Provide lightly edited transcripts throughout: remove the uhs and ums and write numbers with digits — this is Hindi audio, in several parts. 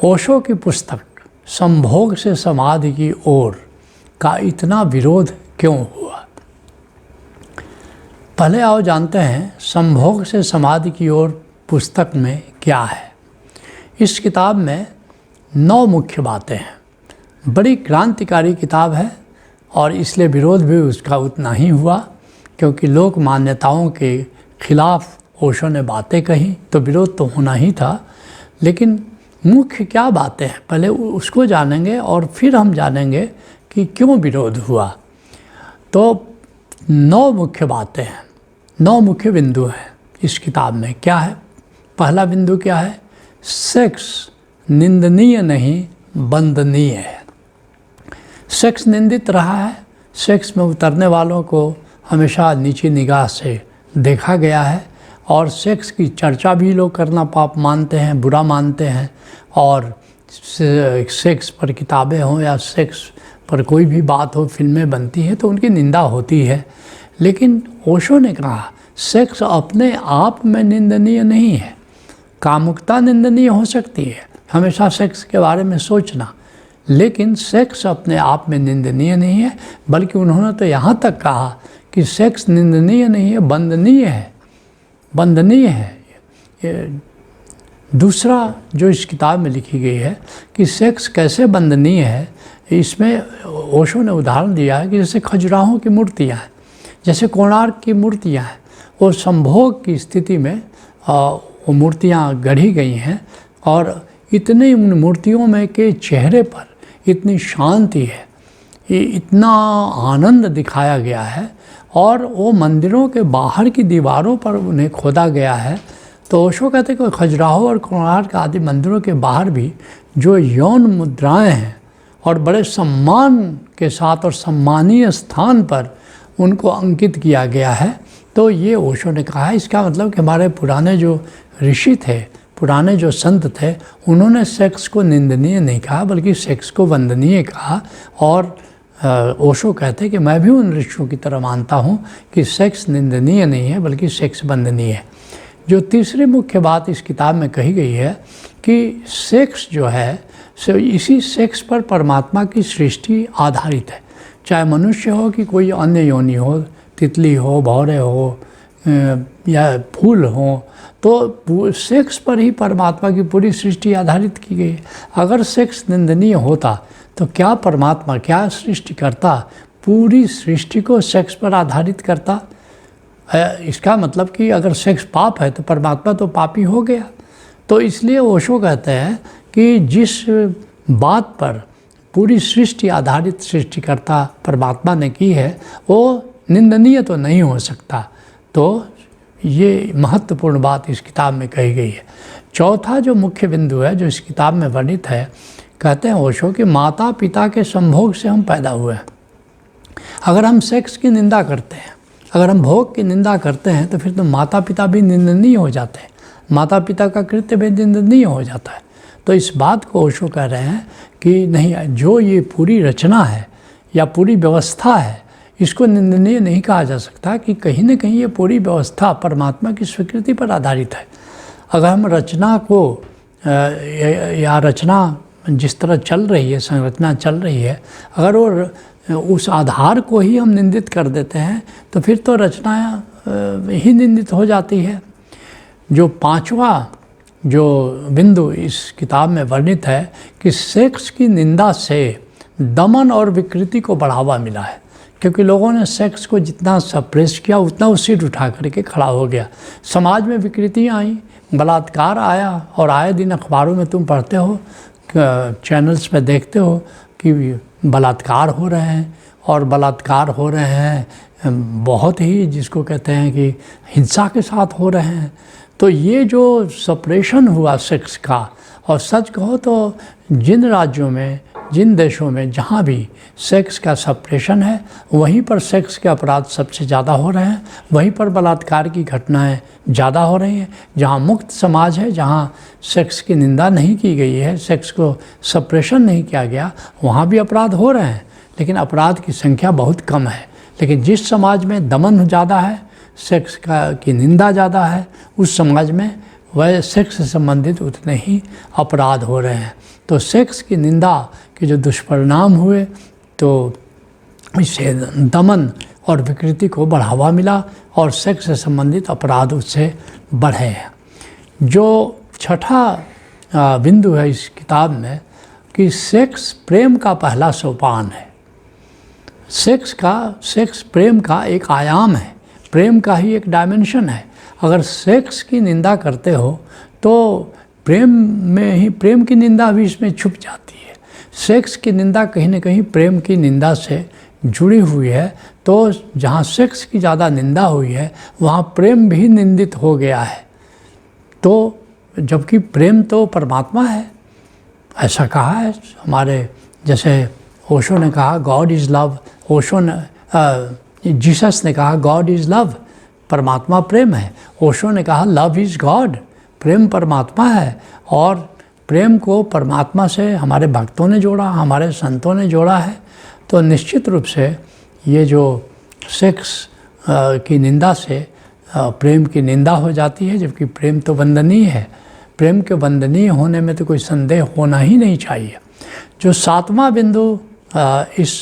ओशो की पुस्तक संभोग से समाधि की ओर का इतना विरोध क्यों हुआ? पहले आओ जानते हैं संभोग से समाधि की ओर पुस्तक में क्या है। इस किताब में 9 मुख्य बातें हैं। बड़ी क्रांतिकारी किताब है और इसलिए विरोध भी उसका उतना ही हुआ, क्योंकि लोक मान्यताओं के खिलाफ ओशो ने बातें कही तो विरोध तो होना ही था। लेकिन मुख्य क्या बातें हैं पहले उसको जानेंगे और फिर हम जानेंगे कि क्यों विरोध हुआ। तो 9 मुख्य बातें हैं, 9 मुख्य बिंदु हैं इस किताब में। क्या है? पहला बिंदु क्या है? सेक्स निंदनीय नहीं वंदनीय है। सेक्स निंदित रहा है, सेक्स में उतरने वालों को हमेशा नीची निगाह से देखा गया है और सेक्स की चर्चा भी लोग करना पाप मानते हैं, बुरा मानते हैं। और सेक्स पर किताबें हों या सेक्स पर कोई भी बात हो, फिल्में बनती हैं तो उनकी निंदा होती है। लेकिन ओशो ने कहा सेक्स अपने आप में निंदनीय नहीं है। कामुकता निंदनीय हो सकती है, हमेशा सेक्स के बारे में सोचना, लेकिन सेक्स अपने आप में निंदनीय नहीं है। बल्कि उन्होंने तो यहाँ तक कहा कि सेक्स निंदनीय नहीं है, वंदनीय है, वंदनीय है। दूसरा जो इस किताब में लिखी गई है कि सेक्स कैसे वंदनीय है, इसमें ओशो ने उदाहरण दिया है कि जैसे खजुराहों की मूर्तियाँ हैं, जैसे कोणार्क की मूर्तियाँ हैं, वो संभोग की स्थिति में वो मूर्तियाँ गढ़ी गई हैं और इतने उन मूर्तियों में के चेहरे पर इतनी शांति है, इतना आनंद दिखाया गया है और वो मंदिरों के बाहर की दीवारों पर उन्हें खोदा गया है। तो ओशो कहते हैं कि खजुराहो और कोणार्क आदि मंदिरों के बाहर भी जो यौन मुद्राएं हैं और बड़े सम्मान के साथ और सम्मानीय स्थान पर उनको अंकित किया गया है। तो ये ओशो ने कहा है, इसका मतलब कि हमारे पुराने जो ऋषि थे, पुराने जो संत थे, उन्होंने सेक्स को निंदनीय नहीं कहा बल्कि सेक्स को वंदनीय कहा। और ओशो कहते हैं कि मैं भी उन ऋषियों की तरह मानता हूँ कि सेक्स निंदनीय नहीं है बल्कि सेक्स वंदनीय है। जो तीसरी मुख्य बात इस किताब में कही गई है कि सेक्स जो है इसी सेक्स पर परमात्मा की सृष्टि आधारित है। चाहे मनुष्य हो कि कोई अन्य योनि हो, तितली हो, भौरे हो या फूल हो, तो सेक्स पर ही परमात्मा की पूरी सृष्टि आधारित की गई है। अगर सेक्स निंदनीय होता तो क्या परमात्मा, क्या सृष्टि करता, पूरी सृष्टि को सेक्स पर आधारित करता? इसका मतलब कि अगर सेक्स पाप है तो परमात्मा तो पापी हो गया। तो इसलिए ओशो कहते हैं कि जिस बात पर पूरी सृष्टि आधारित सृष्टिकर्ता परमात्मा ने की है वो निंदनीय तो नहीं हो सकता। तो ये महत्वपूर्ण बात इस किताब में कही गई है। चौथा जो मुख्य बिंदु है जो इस किताब में वर्णित है, कहते हैं ओशो कि माता पिता के संभोग से हम पैदा हुए हैं। अगर हम सेक्स की निंदा करते हैं, अगर हम भोग की निंदा करते हैं तो फिर तो माता पिता भी निंदनीय हो जाते हैं, माता पिता का कृत्य भी निंदनीय हो जाता है। तो इस बात को ओशो कह रहे हैं कि नहीं, जो ये पूरी रचना है या पूरी व्यवस्था है, इसको निंदनीय नहीं कहा जा सकता कि कहीं न कहीं ये पूरी व्यवस्था परमात्मा की स्वीकृति पर आधारित है। अगर हम रचना को या रचना जिस तरह चल रही है, संरचना चल रही है, अगर वो उस आधार को ही हम निंदित कर देते हैं तो फिर तो रचना ही निंदित हो जाती है। जो पांचवा जो बिंदु इस किताब में वर्णित है कि सेक्स की निंदा से दमन और विकृति को बढ़ावा मिला है, क्योंकि लोगों ने सेक्स को जितना सप्रेस किया उतना वो सिर उठा करके खड़ा हो गया। समाज में विकृतियाँ आई, बलात्कार आया और आए दिन अखबारों में तुम पढ़ते हो, चैनल्स पे देखते हो कि बलात्कार हो रहे हैं और बलात्कार हो रहे हैं बहुत ही, जिसको कहते हैं कि हिंसा के साथ हो रहे हैं। तो ये जो सप्रेशन हुआ सेक्स का, और सच कहो तो जिन राज्यों में, जिन देशों में जहाँ भी सेक्स का सप्रेशन है वहीं पर सेक्स के अपराध सबसे ज़्यादा हो रहे हैं, वहीं पर बलात्कार की घटनाएं ज़्यादा हो रही हैं। जहाँ मुक्त समाज है, जहाँ सेक्स की निंदा नहीं की गई है, सेक्स को सप्रेशन नहीं किया गया, वहाँ भी अपराध हो रहे हैं, लेकिन अपराध की संख्या बहुत कम है। लेकिन जिस समाज में दमन ज़्यादा है, सेक्स की निंदा ज़्यादा है, उस समाज में वह सेक्स से संबंधित उतने ही अपराध हो रहे हैं। तो सेक्स की निंदा के जो दुष्परिणाम हुए तो इससे दमन और विकृति को बढ़ावा मिला और सेक्स से संबंधित अपराध उससे बढ़े हैं। जो छठा बिंदु है इस किताब में कि सेक्स प्रेम का पहला सोपान है। सेक्स प्रेम का एक आयाम है, प्रेम का ही एक डायमेंशन है। अगर सेक्स की निंदा करते हो तो प्रेम की निंदा भी इसमें छुप जाती है। सेक्स की निंदा कहीं ना कहीं प्रेम की निंदा से जुड़ी हुई है। तो जहाँ सेक्स की ज़्यादा निंदा हुई है वहाँ प्रेम भी निंदित हो गया है। तो जबकि प्रेम तो परमात्मा है, ऐसा कहा है हमारे, जैसे ओशो ने कहा गॉड इज़ लव, जीसस ने कहा गॉड इज़ लव, परमात्मा प्रेम है। ओशो ने कहा लव इज़ गॉड, प्रेम परमात्मा है। और प्रेम को परमात्मा से हमारे भक्तों ने जोड़ा, हमारे संतों ने जोड़ा है। तो निश्चित रूप से ये जो सेक्स की निंदा से प्रेम की निंदा हो जाती है, जबकि प्रेम तो वंदनीय है। प्रेम के वंदनीय होने में तो कोई संदेह होना ही नहीं चाहिए। जो सातवां बिंदु इस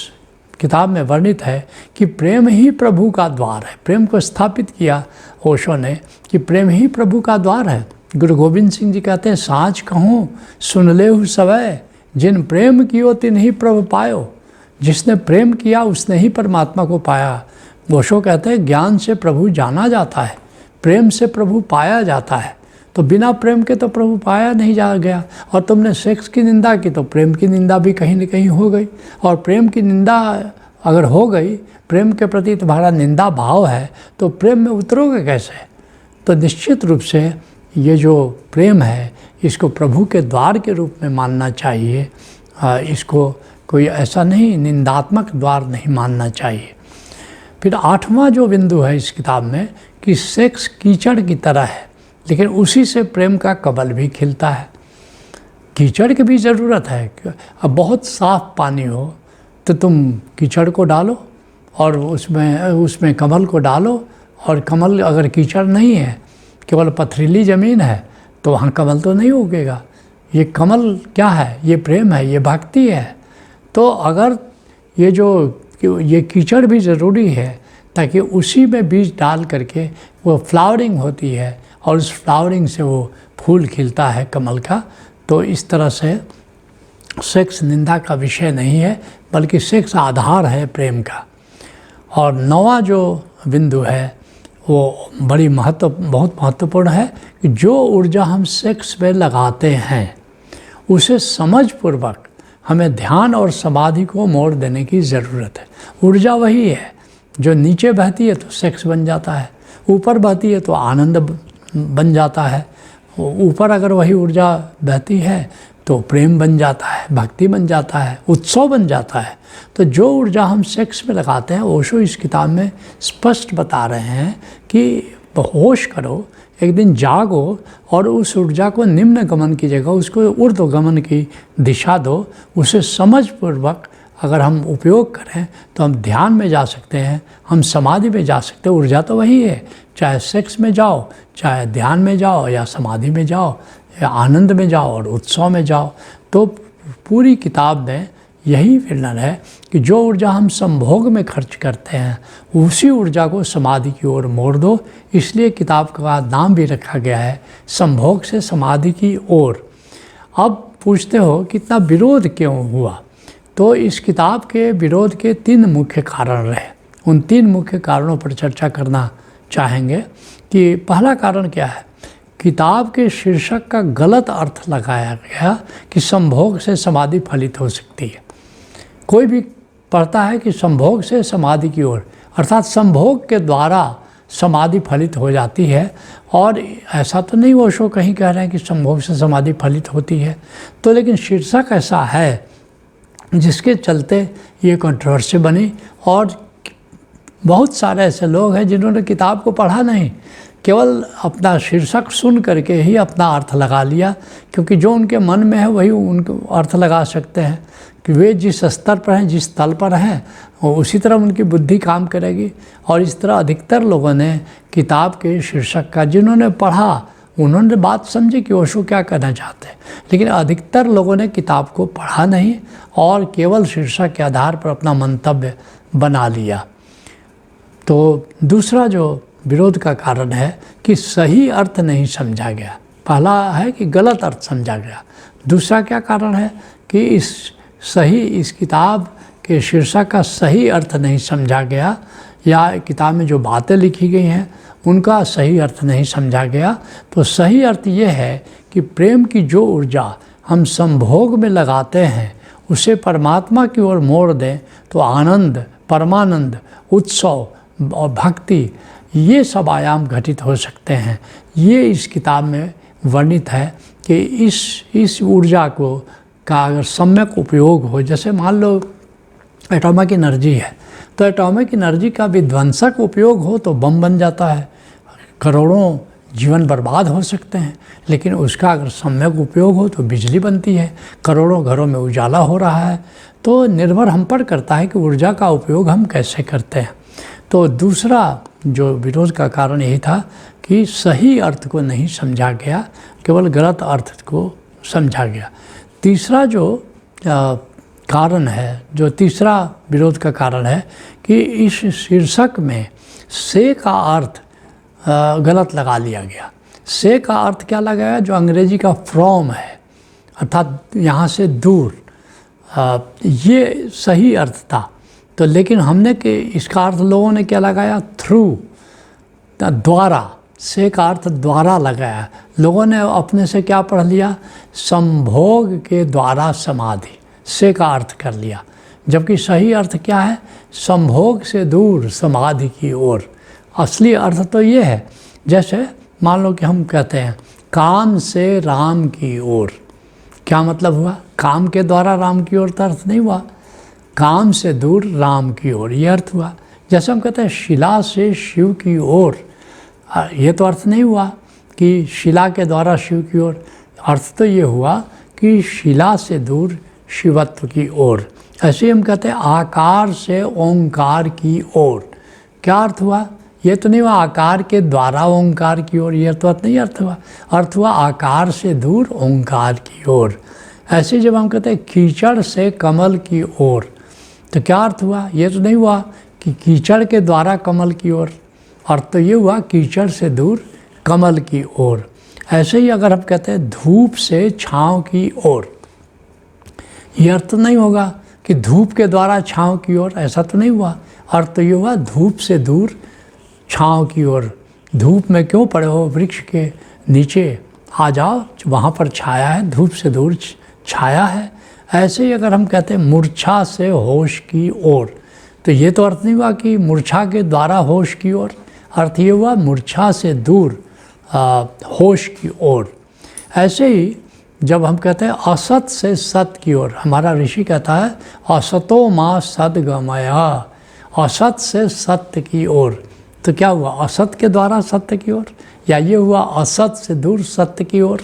किताब में वर्णित है कि प्रेम ही प्रभु का द्वार है। प्रेम को स्थापित किया ओशो ने कि प्रेम ही प्रभु का द्वार है। गुरु गोविंद सिंह जी कहते हैं साँच कहूँ सुन लेहु सवै, जिन प्रेम कियो तिन्हि प्रभु पायो। जिसने प्रेम किया उसने ही परमात्मा को पाया। ओशो कहते हैं ज्ञान से प्रभु जाना जाता है, प्रेम से प्रभु पाया जाता है। तो बिना प्रेम के तो प्रभु पाया नहीं जा गया। और तुमने सेक्स की निंदा की तो प्रेम की निंदा भी कहीं न कहीं हो गई। और प्रेम की निंदा अगर हो गई, प्रेम के प्रति तुम्हारा निंदा भाव है, तो प्रेम में उतरोगे कैसे? तो निश्चित रूप से ये जो प्रेम है इसको प्रभु के द्वार के रूप में मानना चाहिए। इसको कोई ऐसा नहीं निंदात्मक द्वार नहीं मानना चाहिए। फिर आठवां जो बिंदु है इस किताब में कि सेक्स कीचड़ की तरह है, लेकिन उसी से प्रेम का कमल भी खिलता है। कीचड़ की भी ज़रूरत है। अब बहुत साफ़ पानी हो तो तुम कीचड़ को डालो और उसमें कमल को डालो, और कमल अगर कीचड़ नहीं है, केवल पथरीली ज़मीन है, तो वहाँ कमल तो नहीं उगेगा। ये कमल क्या है? ये प्रेम है, ये भक्ति है। तो अगर ये कीचड़ भी ज़रूरी है ताकि उसी में बीज डाल करके वो फ्लावरिंग होती है और उस फ्लावरिंग से वो फूल खिलता है कमल का। तो इस तरह से सेक्स निंदा का विषय नहीं है, बल्कि सेक्स आधार है प्रेम का। और नौवां जो बिंदु है वो बहुत महत्वपूर्ण है कि जो ऊर्जा हम सेक्स में लगाते हैं उसे समझपूर्वक हमें ध्यान और समाधि को मोड़ देने की ज़रूरत है। ऊर्जा वही है, जो नीचे बहती है तो सेक्स बन जाता है, ऊपर बहती है तो आनंद बन जाता है। ऊपर अगर वही ऊर्जा बहती है तो प्रेम बन जाता है, भक्ति बन जाता है, उत्सव बन जाता है। तो जो ऊर्जा हम सेक्स में लगाते हैं, ओशो इस किताब में स्पष्ट बता रहे हैं कि होश करो, एक दिन जागो और उस ऊर्जा को निम्न गमन की जगह उसको ऊर्ध्व गमन की दिशा दो। उसे समझपूर्वक अगर हम उपयोग करें तो हम ध्यान में जा सकते हैं, हम समाधि में जा सकते हैं। ऊर्जा तो वही है, चाहे सेक्स में जाओ, चाहे ध्यान में जाओ, या समाधि में जाओ, या आनंद में जाओ और उत्सव में जाओ। तो पूरी किताब में यही वर्णन है कि जो ऊर्जा हम संभोग में खर्च करते हैं उसी ऊर्जा को समाधि की ओर मोड़ दो। इसलिए किताब का नाम भी रखा गया है संभोग से समाधि की ओर। अब पूछते हो कि इतना विरोध क्यों हुआ? तो इस किताब के विरोध के 3 मुख्य कारण रहे। उन 3 मुख्य कारणों पर चर्चा करना चाहेंगे कि पहला कारण क्या है। किताब के शीर्षक का गलत अर्थ लगाया गया कि संभोग से समाधि फलित हो सकती है। कोई भी पढ़ता है कि संभोग से समाधि की ओर, अर्थात संभोग के द्वारा समाधि फलित हो जाती है। और ऐसा तो नहीं ओशो कहीं कह रहे हैं कि संभोग से समाधि फलित होती है। तो लेकिन शीर्षक ऐसा है जिसके चलते ये कंट्रोवर्सी बनी। और बहुत सारे ऐसे लोग हैं जिन्होंने किताब को पढ़ा नहीं, केवल अपना शीर्षक सुन करके ही अपना अर्थ लगा लिया, क्योंकि जो उनके मन में है वही उनको अर्थ लगा सकते हैं। कि वे जिस स्तर पर हैं, जिस तल पर हैं, उसी तरह उनकी बुद्धि काम करेगी। और इस तरह अधिकतर लोगों ने किताब के शीर्षक का, जिन्होंने पढ़ा उन्होंने बात समझी कि ओशो क्या कहना चाहते हैं, लेकिन अधिकतर लोगों ने किताब को पढ़ा नहीं और केवल शीर्षक के आधार पर अपना मंतव्य बना लिया। तो दूसरा जो विरोध का कारण है कि सही अर्थ नहीं समझा गया। पहला है कि गलत अर्थ समझा गया। दूसरा क्या कारण है कि इस किताब के शीर्षक का सही अर्थ नहीं समझा गया, या किताब में जो बातें लिखी गई हैं उनका सही अर्थ नहीं समझा गया। तो सही अर्थ ये है कि प्रेम की जो ऊर्जा हम संभोग में लगाते हैं उसे परमात्मा की ओर मोड़ दें तो आनंद, परमानंद, उत्सव और भक्ति, ये सब आयाम घटित हो सकते हैं। ये इस किताब में वर्णित है कि इस ऊर्जा का अगर सम्यक उपयोग हो, जैसे मान लो एटॉमिक एनर्जी है, तो एटॉमिक एनर्जी का विध्वंसक उपयोग हो तो बम बन जाता है, करोड़ों जीवन बर्बाद हो सकते हैं। लेकिन उसका अगर सम्यक उपयोग हो तो बिजली बनती है, करोड़ों घरों में उजाला हो रहा है। तो निर्भर हम पर करता है कि ऊर्जा का उपयोग हम कैसे करते हैं। तो दूसरा जो विरोध का कारण यही था कि सही अर्थ को नहीं समझा गया, केवल गलत अर्थ को समझा गया। तीसरा जो कारण है, जो तीसरा विरोध का कारण है कि इस शीर्षक में से का अर्थ गलत लगा लिया गया। से का अर्थ क्या लगाया, जो अंग्रेजी का फ्रॉम है, अर्थात यहाँ से दूर, ये सही अर्थ था। तो लेकिन हमने कि इसका अर्थ लोगों ने क्या लगाया, थ्रू, द्वारा, से का अर्थ द्वारा लगाया। लोगों ने अपने से क्या पढ़ लिया, संभोग के द्वारा समाधि, से का अर्थ कर लिया। जबकि सही अर्थ क्या है, संभोग से दूर समाधि की ओर। असली अर्थ तो ये है, जैसे मान लो कि हम कहते हैं काम से राम की ओर। क्या मतलब हुआ, काम के द्वारा राम की ओर तो अर्थ नहीं हुआ, काम से दूर राम की ओर ये अर्थ हुआ। जैसे हम कहते हैं शिला से शिव की ओर, ये तो अर्थ नहीं हुआ कि शिला के द्वारा शिव की ओर। अर्थ तो ये हुआ कि शिला से दूर शिवत्व की ओर। ऐसे हम कहते हैं आकार से ओंकार की ओर। क्या अर्थ हुआ, ये तो नहीं हुआ आकार के द्वारा ओंकार की ओर, ये तो अर्थ नहीं अर्थ हुआ। अर्थ हुआ आकार से दूर ओंकार की ओर। ऐसे जब हम कहते हैं कीचड़ से कमल की ओर, तो क्या अर्थ हुआ, ये तो नहीं हुआ कि कीचड़ के द्वारा कमल की ओर। अर्थ तो ये हुआ कीचड़ से दूर कमल की ओर। ऐसे ही अगर हम कहते हैं धूप से छाँव की ओर, ये अर्थ तो नहीं होगा कि धूप के द्वारा छाँव की ओर, ऐसा तो नहीं हुआ। अर्थ तो ये हुआ धूप से दूर छाँव की ओर। धूप में क्यों पड़े हो, वृक्ष के नीचे आ जाओ, वहाँ पर छाया है, धूप से दूर छाया है। ऐसे ही अगर हम कहते हैं मूर्छा से होश की ओर, तो ये तो अर्थ नहीं हुआ कि मूर्छा के द्वारा होश की ओर। अर्थ ये हुआ मूर्छा से दूर होश की ओर। ऐसे ही जब हम कहते हैं असत से सत की ओर, हमारा ऋषि कहता है असतो माँ सद्गमया, असत से सत्य की ओर। तो क्या हुआ, असत के द्वारा सत्य की ओर, या ये हुआ असत से दूर सत्य की ओर।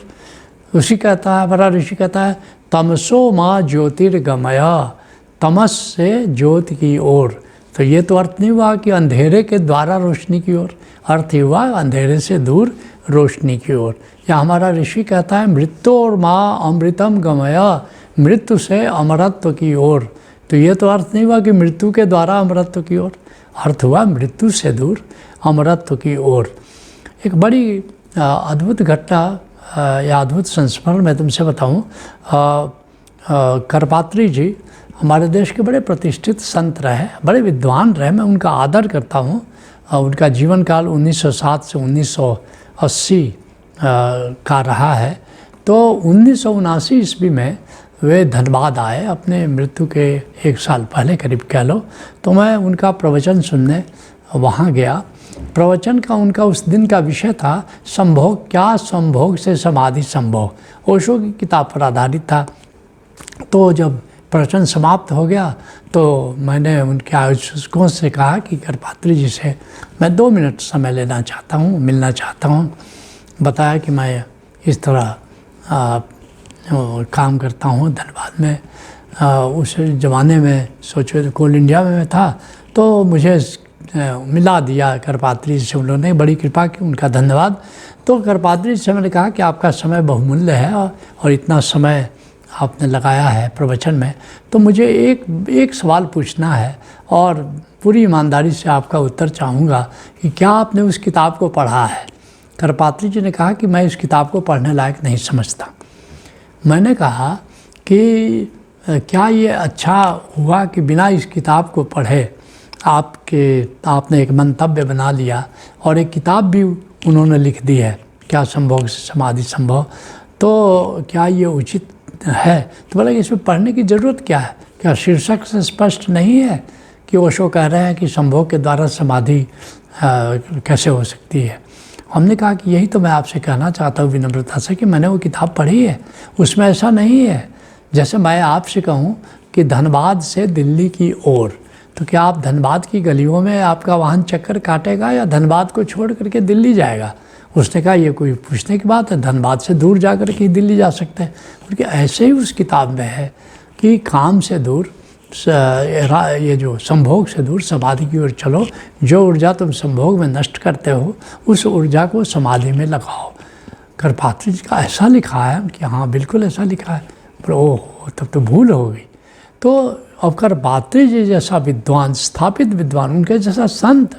उसी कहता है, हमारा ऋषि कहता है तमसो माँ ज्योतिर्गमया, तमस से ज्योति की ओर। तो ये तो अर्थ नहीं हुआ कि अंधेरे के द्वारा रोशनी की ओर, अर्थ हुआ अंधेरे से दूर रोशनी की ओर। या हमारा ऋषि कहता है मृत्योर माँ अमृतम गमया, मृत्यु से अमरत्व की ओर। तो ये तो अर्थ नहीं हुआ कि मृत्यु के द्वारा अमरत्व की ओर, अर्थ हुआ मृत्यु से दूर अमरत्व की ओर। एक बड़ी अद्भुत घटना या अद्भुत संस्मरण मैं तुमसे बताऊं। करपात्री जी हमारे देश के बड़े प्रतिष्ठित संत रहे, बड़े विद्वान रहे, मैं उनका आदर करता हूँ। उनका जीवन काल 1907 से 1980 का रहा है। तो 1979 ईस्वी में वे धनबाद आए, अपने मृत्यु के 1 साल पहले करीब कह लो। तो मैं उनका प्रवचन सुनने वहाँ गया। प्रवचन का उनका उस दिन का विषय था संभोग, क्या संभोग से समाधि संभोग, ओशो की किताब पर आधारित था। तो जब प्रवचन समाप्त हो गया तो मैंने उनके आयोजकों से कहा कि करपात्री जी से मैं 2 मिनट समय लेना चाहता हूँ, मिलना चाहता हूँ। बताया कि मैं इस तरह काम करता हूँ धनबाद में। उस ज़माने में सोचो कोल इंडिया में था, तो मुझे मिला दिया करपात्री जी से उन्होंने, बड़ी कृपा की, उनका धन्यवाद। तो करपात्री जी से मैंने कहा कि आपका समय बहुमूल्य है और इतना समय आपने लगाया है प्रवचन में, तो मुझे एक सवाल पूछना है और पूरी ईमानदारी से आपका उत्तर चाहूँगा कि क्या आपने उस किताब को पढ़ा है। करपात्री जी ने कहा कि मैं इस किताब को पढ़ने लायक नहीं समझता। मैंने कहा कि क्या ये अच्छा हुआ कि बिना इस किताब को पढ़े आपने एक मंतव्य बना लिया और एक किताब भी उन्होंने लिख दी है, क्या संभोग से समाधि संभव, तो क्या ये उचित है। तो बोला इसमें पढ़ने की ज़रूरत क्या है, क्या शीर्षक से स्पष्ट नहीं है कि ओशो कह रहे हैं कि संभोग के द्वारा समाधि कैसे हो सकती है। हमने कहा कि यही तो मैं आपसे कहना चाहता हूँ विनम्रता से कि मैंने वो किताब पढ़ी है, उसमें ऐसा नहीं है। जैसे मैं आपसे कहूँ कि धनबाद से दिल्ली की ओर, तो क्या आप धनबाद की गलियों में आपका वाहन चक्कर काटेगा या धनबाद को छोड़ करके दिल्ली जाएगा। उसने कहा ये कोई पूछने की बात है, धनबाद से दूर जा कर के दिल्ली जा सकते हैं। क्योंकि ऐसे ही उस किताब में है कि काम से दूर, ये जो संभोग से दूर समाधि की ओर चलो, जो ऊर्जा तुम संभोग में नष्ट करते हो उस ऊर्जा को समाधि में लगाओ। करपात्री जी का ऐसा लिखा है कि हाँ बिल्कुल ऐसा लिखा है, पर ओह तब तो भूल हो गई। तो अब करपात्री जी जैसा विद्वान, स्थापित विद्वान, उनके जैसा संत,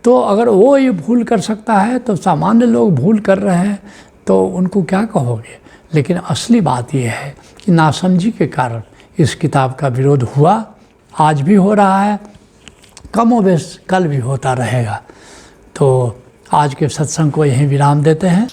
तो अगर वो ये भूल कर सकता है तो सामान्य लोग भूल कर रहे हैं तो उनको क्या कहोगे। लेकिन असली बात यह है कि नासमझी के कारण इस किताब का विरोध हुआ, आज भी हो रहा है, कमोबेश कल भी होता रहेगा। तो आज के सत्संग को यहीं विराम देते हैं।